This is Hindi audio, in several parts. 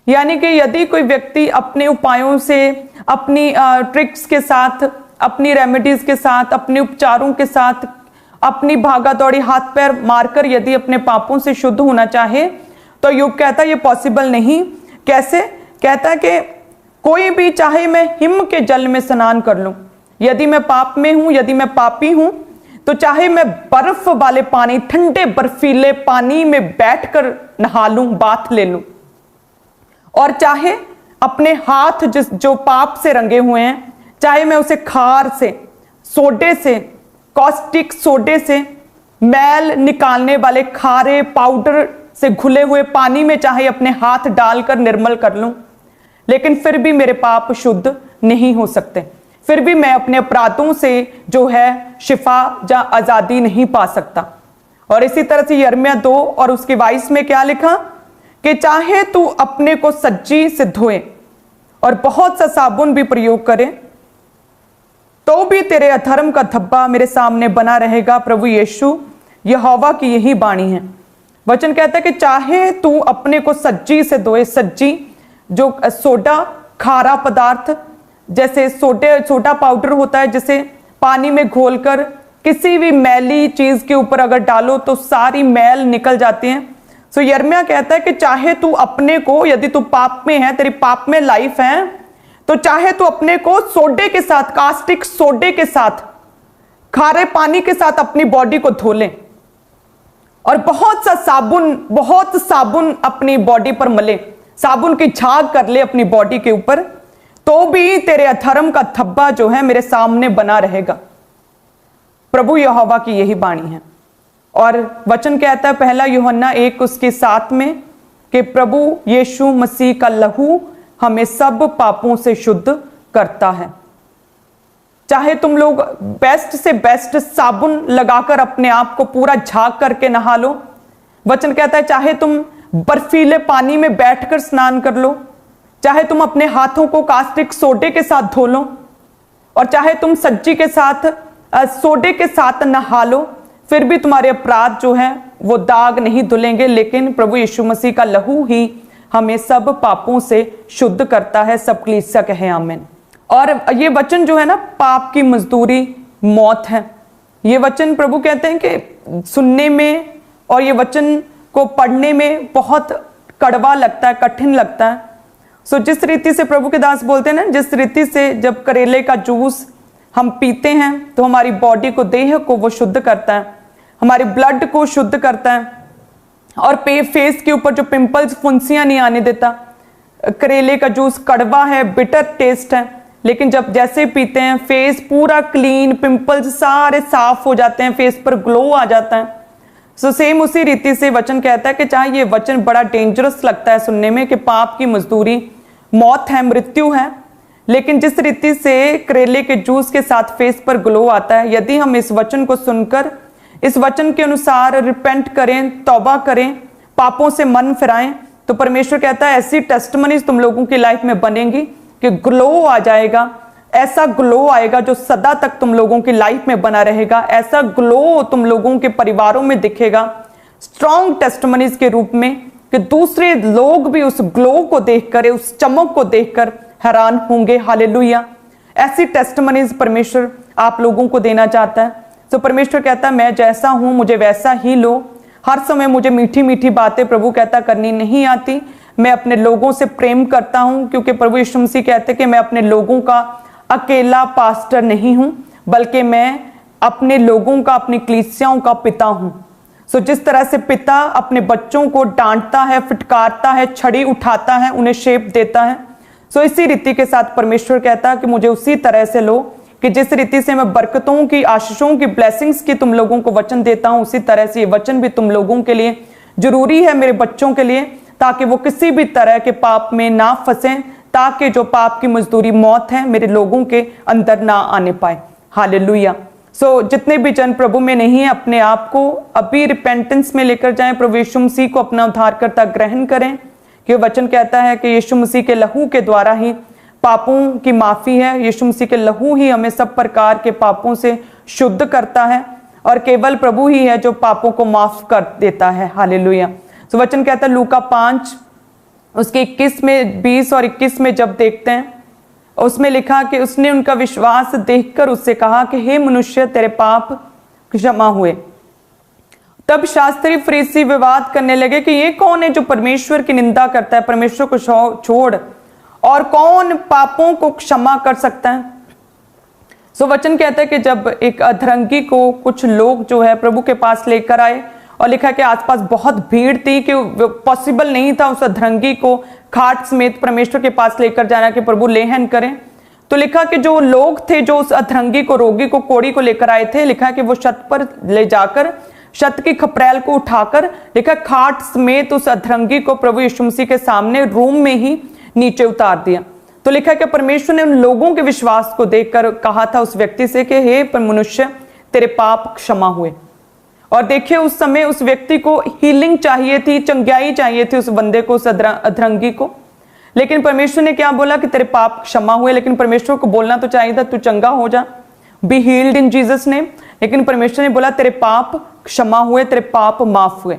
यानी कि यदि कोई व्यक्ति अपने उपायों से, अपनी ट्रिक्स के साथ, अपनी रेमेडीज के साथ, अपने उपचारों के साथ, अपनी भागा दौड़ी हाथ पैर मारकर यदि अपने पापों से शुद्ध होना चाहे, तो योग कहता है ये पॉसिबल नहीं। कैसे? कहता है कि कोई भी, चाहे मैं हिम के जल में स्नान कर लूं, यदि मैं पाप में हूं, यदि मैं पापी हूं, तो चाहे मैं बर्फ वाले पानी, ठंडे बर्फीले पानी में बैठकर नहा लूं, बाथ ले लूं, और चाहे अपने हाथ जो पाप से रंगे हुए हैं, चाहे मैं उसे खार से, सोडे से, कॉस्टिक सोडे से, मैल निकालने वाले खारे पाउडर से घुले हुए पानी में चाहे अपने हाथ डालकर निर्मल कर लूं, लेकिन फिर भी मेरे पाप शुद्ध नहीं हो सकते, फिर भी मैं अपने अपराधों से जो है शिफा या आजादी नहीं पा सकता। और इसी तरह से यिर्मयाह 2 और उसके 22 में क्या लिखा कि चाहे तू अपने को सज्जी से धोए और बहुत सा साबुन भी प्रयोग करे, तो भी तेरे अधर्म का धब्बा मेरे सामने बना रहेगा। प्रभु यीशु यहोवा की यही वाणी है। वचन कहता है कि चाहे तू अपने को सज्जी से धोए। सज्जी जो सोडा, खारा पदार्थ, जैसे सोडा पाउडर होता है, जिसे पानी में घोलकर किसी भी मैली चीज के ऊपर अगर डालो तो सारी मैल निकल जाती है। सो यिर्मयाह कहता है कि चाहे तू अपने को, यदि तू पाप में है, तेरी पाप में लाइफ है, तो चाहे तू अपने को सोडे के साथ, कास्टिक सोडे के साथ, खारे पानी के साथ अपनी बॉडी को धो ले और बहुत साबुन अपनी बॉडी पर मले, साबुन की झाग कर ले अपनी बॉडी के ऊपर, तो भी तेरे अधर्म का धब्बा जो है मेरे सामने बना रहेगा। प्रभु यहोवा की यही वाणी है। और वचन कहता है पहला यूहन्ना 1 उसके 7 में कि प्रभु यीशु मसीह का लहू हमें सब पापों से शुद्ध करता है। चाहे तुम लोग बेस्ट से बेस्ट साबुन लगाकर अपने आप को पूरा झाग करके नहा लो, वचन कहता है चाहे तुम बर्फीले पानी में बैठकर स्नान कर लो, चाहे तुम अपने हाथों को कास्टिक सोडे के साथ धो लो, और चाहे तुम सज्जी के साथ, सोडे के साथ नहा लो, फिर भी तुम्हारे अपराध जो है वो दाग नहीं धुलेंगे। लेकिन प्रभु यीशु मसीह का लहू ही हमें सब पापों से शुद्ध करता है। सब कलीसिया कहे आमीन। और ये वचन जो है ना, पाप की मजदूरी मौत है। ये वचन प्रभु कहते हैं कि सुनने में और ये वचन को पढ़ने में बहुत कड़वा लगता है, कठिन लगता है। सो जिस रीति से प्रभु के दास बोलते हैं ना, जिस रीति से जब करेले का जूस हम पीते हैं तो हमारी बॉडी को, देह को वो शुद्ध करता है, हमारे ब्लड को शुद्ध करता है, और फेस के ऊपर जो पिंपल्स, फुंसियां नहीं आने देता। करेले का जूस कड़वा है, बिटर टेस्ट है, लेकिन जब जैसे पीते हैं फेस पूरा क्लीन, पिंपल्स सारे साफ हो जाते हैं, फेस पर ग्लो आ जाता है। सो सेम उसी रीति से वचन कहता है कि चाहे ये वचन बड़ा डेंजरस लगता है सुनने में कि पाप की मजदूरी मौत है, मृत्यु है, लेकिन जिस रीति से करेले के जूस के साथ फेस पर ग्लो आता है, यदि हम इस वचन को सुनकर इस वचन के अनुसार रिपेंट करें, तौबा करें, पापों से मन फिराएं, तो परमेश्वर कहता है ऐसी टेस्टमनीज तुम लोगों की लाइफ में बनेंगी कि ग्लो आ जाएगा। ऐसा ग्लो आएगा जो सदा तक तुम लोगों की लाइफ में बना रहेगा। ऐसा ग्लो तुम लोगों के परिवारों में दिखेगा, स्ट्रॉन्ग टेस्टमनीज के रूप में, कि दूसरे लोग भी उस ग्लो को देखकर, उस चमक को देखकर हैरान होंगे। हालेलुया। ऐसी टेस्टमनीज परमेश्वर आप लोगों को देना चाहता है। तो परमेश्वर कहता है मैं जैसा हूं मुझे वैसा ही लो। हर समय मुझे मीठी मीठी बातें, प्रभु कहता, करनी नहीं आती। मैं अपने लोगों से प्रेम करता हूं, क्योंकि प्रभु यीशु मसीह कहते कि मैं अपने लोगों का अकेला पास्टर नहीं हूं, बल्कि मैं अपने लोगों का, अपनी कलीसियाओं का पिता हूं। सो जिस तरह से पिता अपने बच्चों को डांटता है, फिटकारता है, छड़ी उठाता है, उन्हें शेप देता है, सो इसी रीति के साथ परमेश्वर कहता है कि मुझे उसी तरह से लो, कि जिस रीति से मैं बरकतों की, आशीषों की, ब्लेसिंग्स की तुम लोगों को वचन देता हूं, उसी तरह से ये वचन भी तुम लोगों के लिए जरूरी है, मेरे बच्चों के लिए, ताकि वो किसी भी तरह के पाप में ना फंसें, ताकि जो पाप की मजदूरी मौत है मेरे लोगों के अंदर ना आने पाए। हालेलुया। सो जितने भी जन प्रभु में नहीं है, अपने आप को अभी रिपेंटेंस में लेकर जाएं, प्रभु यीशु मसीह को अपना उद्धारकर्ता ग्रहण करें, कि वचन कहता है कि यीशु मसीह के लहू के द्वारा ही पापों की माफी है। यीशु मसीह के लहू ही हमें सब प्रकार के पापों से शुद्ध करता है, और केवल प्रभु ही है जो पापों को माफ कर देता है। हालेलुया। सो वचन कहता है लूका 5 उसके 21 में 20 और 21 में जब देखते हैं, उसमें लिखा कि उसने उनका विश्वास देखकर उससे कहा कि हे मनुष्य, तेरे पाप क्षमा हुए। तब शास्त्री फरीसी विवाद करने लगे कि ये कौन है जो परमेश्वर की निंदा करता है, परमेश्वर को छोड़ और कौन पापों को क्षमा कर सकता है। सो वचन कहता है कि जब एक अधरंगी को कुछ लोग जो है प्रभु के पास लेकर आए, और लिखा कि आसपास बहुत भीड़ थी कि पॉसिबल नहीं था उस अधरंगी को खाट समेत परमेश्वर के पास लेकर जाना कि प्रभु लेहन करें। तो लिखा कि जो लोग थे जो उस अधरंगी को, रोगी को, कोढ़ी को लेकर आए थे, लिखा कि वो छत पर ले जाकर छत की खपरेल को उठाकर, लिखा खाट समेत उस अधरंगी को प्रभु यीशु मसीह के सामने रूम में ही नीचे उतार दिया। तो लिखा कि परमेश्वर ने उन लोगों के विश्वास को देखकर कहा था उस व्यक्ति से कि हे मनुष्य, तेरे पाप क्षमा हुए। और देखिए उस समय उस व्यक्ति को हीलिंग चाहिए थी, चंगाई चाहिए थी उस बंदे को, उस अधरंगी को, लेकिन परमेश्वर ने क्या बोला कि तेरे पाप क्षमा हुए। लेकिन परमेश्वर को बोलना तो चाहिए था तू चंगा हो जा, be healed in Jesus name, लेकिन परमेश्वर ने बोला तेरे पाप क्षमा हुए, तेरे पाप माफ हुए।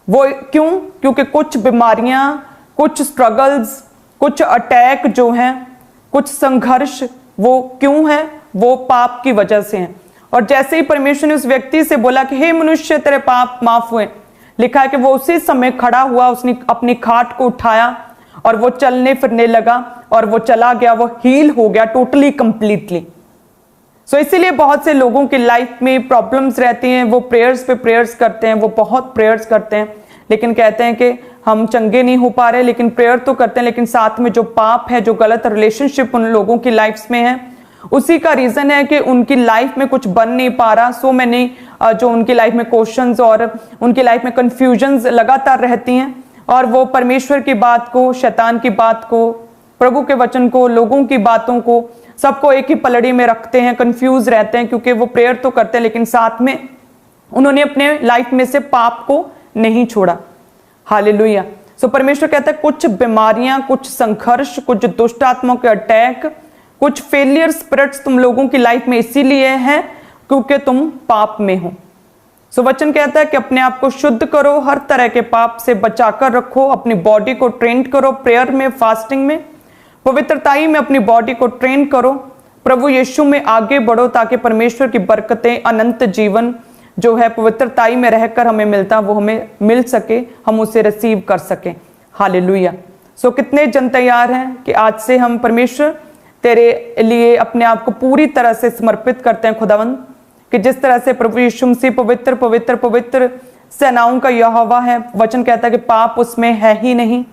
वो क्यों? क्योंकि कुछ बीमारियां, कुछ स्ट्रगल्स, कुछ अटैक जो हैं, कुछ संघर्ष, वो क्यों है? वो पाप की वजह से हैं। और जैसे ही परमेश्वर ने उस व्यक्ति से बोला कि हे मनुष्य, तेरे पाप माफ हुए, लिखा है कि वो उसी समय खड़ा हुआ, उसने अपनी खाट को उठाया और वो चलने फिरने लगा और वो चला गया, वो हील हो गया टोटली कंप्लीटली। सो इसीलिए बहुत से लोगों की लाइफ में प्रॉब्लम्स रहती हैं, वो प्रेयर्स पे प्रेयर्स करते हैं, वो बहुत प्रेयर्स करते हैं, लेकिन कहते हैं कि हम चंगे नहीं हो पा रहे, लेकिन प्रेयर तो करते हैं, लेकिन साथ में जो पाप है, जो गलत रिलेशनशिप उन लोगों की लाइफ में है, उसी का रीजन है कि उनकी लाइफ में कुछ बन नहीं पा रहा। सो मैनी जो उनकी लाइफ में क्वेश्चंस और उनकी लाइफ में कंफ्यूजन्स लगातार रहती हैं, और वो परमेश्वर की बात को, शैतान की बात को, प्रभु के वचन को, लोगों की बातों को, सबको एक ही पलड़ी में रखते हैं, कंफ्यूज रहते हैं, क्योंकि वो प्रेयर तो करते हैं लेकिन साथ में उन्होंने अपने लाइफ में से पाप को नहीं छोड़ा। हालेलुया। सो परमेश्वर कहता है कुछ बीमारियां, कुछ संघर्ष, कुछ दुष्ट आत्माओं के अटैक, कुछ फेलियर स्पिरिट्स तुम लोगों की लाइफ में इसीलिए हैं क्योंकि तुम पाप में हो। सो वचन कहता है कि अपने आप को शुद्ध करो, हर तरह के पाप से बचाकर रखो, अपनी बॉडी को ट्रेन करो प्रेयर में, फास्टिंग में, पवित्रताई में अपनी बॉडी को ट्रेन करो, प्रभु यीशु में आगे बढ़ो ताकि परमेश्वर की बरकतें, अनंत जीवन जो है पवित्रताई में रहकर हमें मिलता, वो हमें मिल सके, हम उसे रिसीव कर सकें। हालेलुया। सो कितने जन तैयार हैं कि आज से हम परमेश्वर तेरे लिए अपने आप को पूरी तरह से समर्पित करते हैं खुदावंद, कि जिस तरह से प्रभु यीशु मसीह पवित्र पवित्र पवित्र सेनाओं का यहोवा है, वचन कहता है कि पाप उसमें है ही नहीं।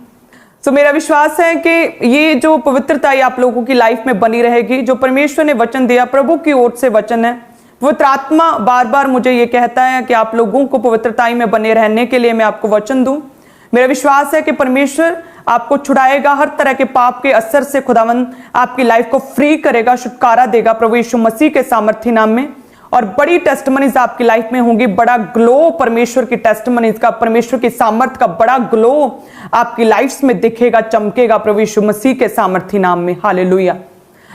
सो मेरा विश्वास है कि ये जो पवित्रता आप लोगों की लाइफ में बनी रहेगी, जो परमेश्वर ने वचन दिया, प्रभु की ओर से वचन है, पवित्र आत्मा बार बार मुझे ये कहता है कि आप लोगों को पवित्रताई में बने रहने के लिए मैं आपको वचन दूं। मेरा विश्वास है कि परमेश्वर आपको छुड़ाएगा हर तरह के पाप के असर से, खुदावंद आपकी लाइफ को फ्री करेगा, छुटकारा देगा प्रभु यीशु मसीह के सामर्थी नाम में। और बड़ी टेस्टमनीज आपकी लाइफ में होंगी, बड़ा ग्लो परमेश्वर की टेस्टमनीज का, परमेश्वर की सामर्थ का बड़ा ग्लो आपकी लाइफ में दिखेगा, चमकेगा प्रभु यीशु मसीह के सामर्थी नाम में। हालेलुया।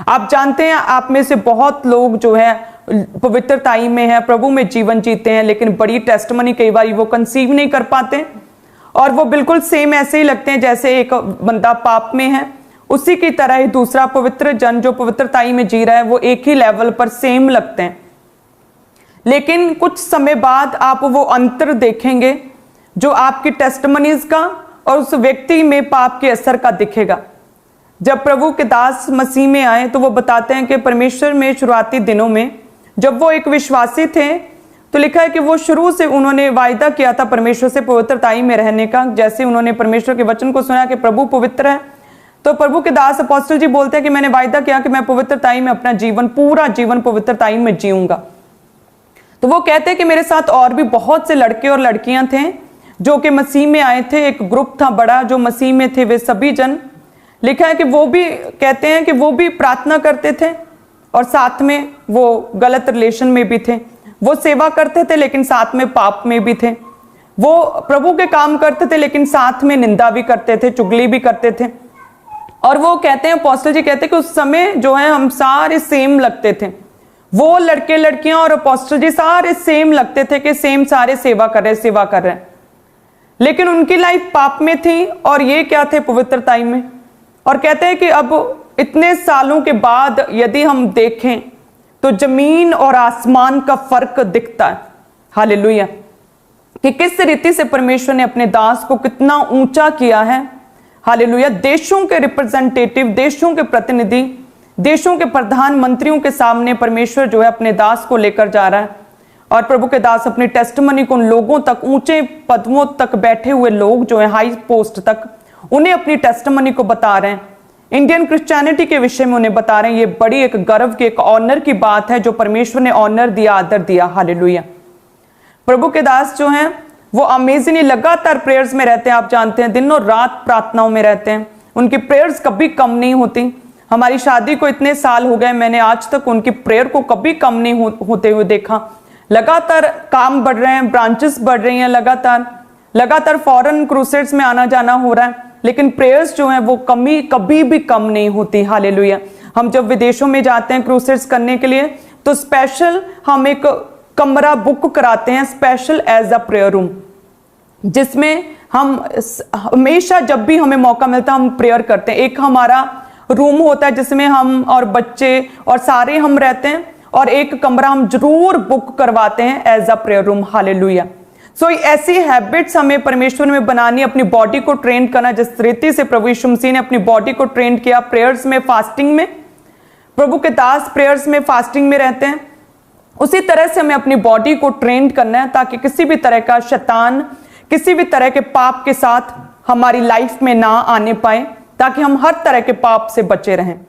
आप जानते हैं आप में से बहुत लोग जो है पवित्रताई में है, प्रभु में जीवन जीते हैं, लेकिन बड़ी टेस्टमनी कई बार वो कंसीव नहीं कर पाते और वो बिल्कुल सेम ऐसे ही लगते हैं जैसे एक बंदा पाप में है, उसी की तरह ही दूसरा पवित्र जन जो पवित्रताई में जी रहा है वो एक ही लेवल पर सेम लगते हैं। लेकिन कुछ समय बाद आप वो अंतर देखेंगे जो आपकी टेस्टमनीज का और उस व्यक्ति में पाप के असर का दिखेगा। जब प्रभु के दास मसीह में आए तो वो बताते हैं कि परमेश्वर में शुरुआती दिनों में जब वो एक विश्वासी थे तो लिखा है कि वो शुरू से उन्होंने वायदा किया था परमेश्वर से पवित्रताई में रहने का। जैसे उन्होंने परमेश्वर के वचन को सुना कि प्रभु पवित्र है, तो प्रभु के दास अपोस्टल जी बोलते हैं कि मैंने वायदा किया कि मैं पवित्रताई में अपना जीवन, पूरा जीवन पवित्रताई में जीऊंगा। तो वो कहते हैं कि मेरे साथ और भी बहुत से लड़के और लड़कियां थे जो कि मसीह में आए थे, एक ग्रुप था बड़ा जो मसीह में थे, वे सभी जन लिखा है कि वो भी कहते हैं कि वो भी प्रार्थना करते थे और साथ में वो गलत रिलेशन में भी थे, वो सेवा करते थे लेकिन साथ में पाप में भी थे, वो प्रभु के काम करते थे लेकिन साथ में निंदा भी करते थे, चुगली भी करते थे। और वो कहते हैं, अपोस्टल जी कहते हैं कि उस समय जो है हम सारे सेम लगते थे, वो लड़के लड़कियां और अपोस्टल जी सारे सेम लगते थे कि सेम सारे सेवा कर रहे हैं। लेकिन उनकी लाइफ पाप में थी और ये क्या थे, पवित्रताई में। और कहते हैं कि अब इतने सालों के बाद यदि हम देखें तो जमीन और आसमान का फर्क दिखता है। हालेलुया, कि किस रीति से परमेश्वर ने अपने दास को कितना ऊंचा किया है। हालेलुया, देशों के रिप्रेजेंटेटिव, देशों के प्रतिनिधि, देशों के प्रधानमंत्रियों के सामने परमेश्वर जो है अपने दास को लेकर जा रहा है। और प्रभु के दास अपनी टेस्टिमनी को उन लोगों तक, ऊंचे पदों तक बैठे हुए लोग जो है, हाई पोस्ट तक, उन्हें अपनी टेस्टिमनी को बता रहे हैं। इंडियन क्रिश्चियनिटी के विषय में उन्हें बता रहे हैं। ये बड़ी एक गर्व की, एक ऑनर की बात है जो परमेश्वर ने ऑनर दिया, आदर दिया। हालेलुया, प्रभु के दास जो हैं वो अमेजिंगली लगातार प्रेयर्स में रहते हैं। आप जानते हैं दिनों रात प्रार्थनाओं में रहते हैं, उनकी प्रेयर्स कभी कम नहीं होती। हमारी शादी को इतने साल हो गए, मैंने आज तक उनकी प्रेयर को कभी कम नहीं होते हुए देखा। लगातार काम बढ़ रहे हैं, ब्रांचेस बढ़ रही हैं, लगातार फॉरेन क्रूसेड्स में आना जाना हो रहा है, लेकिन प्रेयर्स जो हैं वो कभी भी कम नहीं होती। हालेलुया, हम जब विदेशों में जाते हैं क्रूसेड्स करने के लिए तो स्पेशल हम एक कमरा बुक कराते हैं, special as a prayer room, जिसमें हम हमेशा जब भी हमें मौका मिलता है हम प्रेयर करते हैं। एक हमारा रूम होता है जिसमें हम और बच्चे और सारे हम रहते हैं, और एक कमरा हम जरूर बुक करवाते हैं as a prayer room. Hallelujah, so ऐसी हैबिट्स हमें परमेश्वर में बनानी, अपनी बॉडी को ट्रेन करना, जिस रीति से प्रभु यीशु मसीह ने अपनी बॉडी को ट्रेन किया प्रेयर्स में, फास्टिंग में। प्रभु के दास प्रेयर्स में, फास्टिंग में रहते हैं, उसी तरह से हमें अपनी बॉडी को ट्रेन करना है, ताकि किसी भी तरह का शैतान, किसी भी तरह के पाप के साथ हमारी लाइफ में ना आने पाए, ताकि हम हर तरह के पाप से बचे रहें।